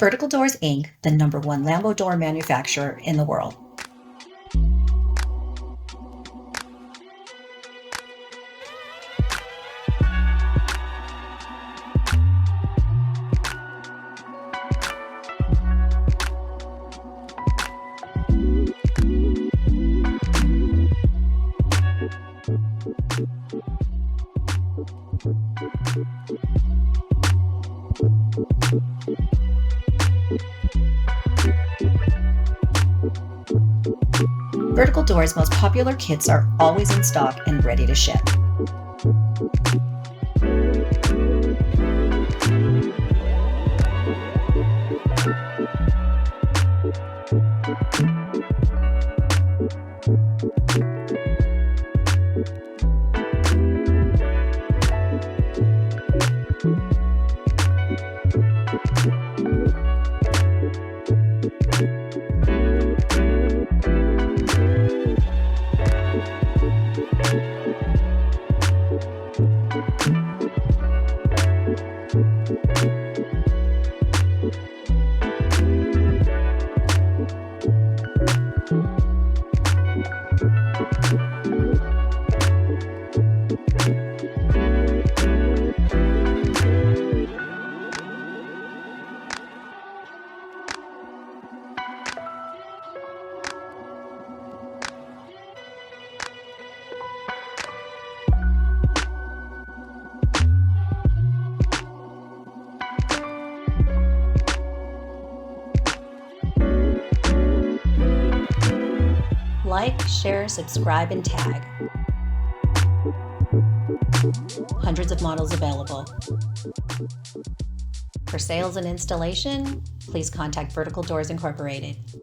Vertical Doors Inc., the #1 Lambo door manufacturer in the world. Vertical Doors' most popular kits are always in stock and ready to ship. Like, share, subscribe, and tag. Hundreds of models available. For sales and installation, please contact Vertical Doors Incorporated.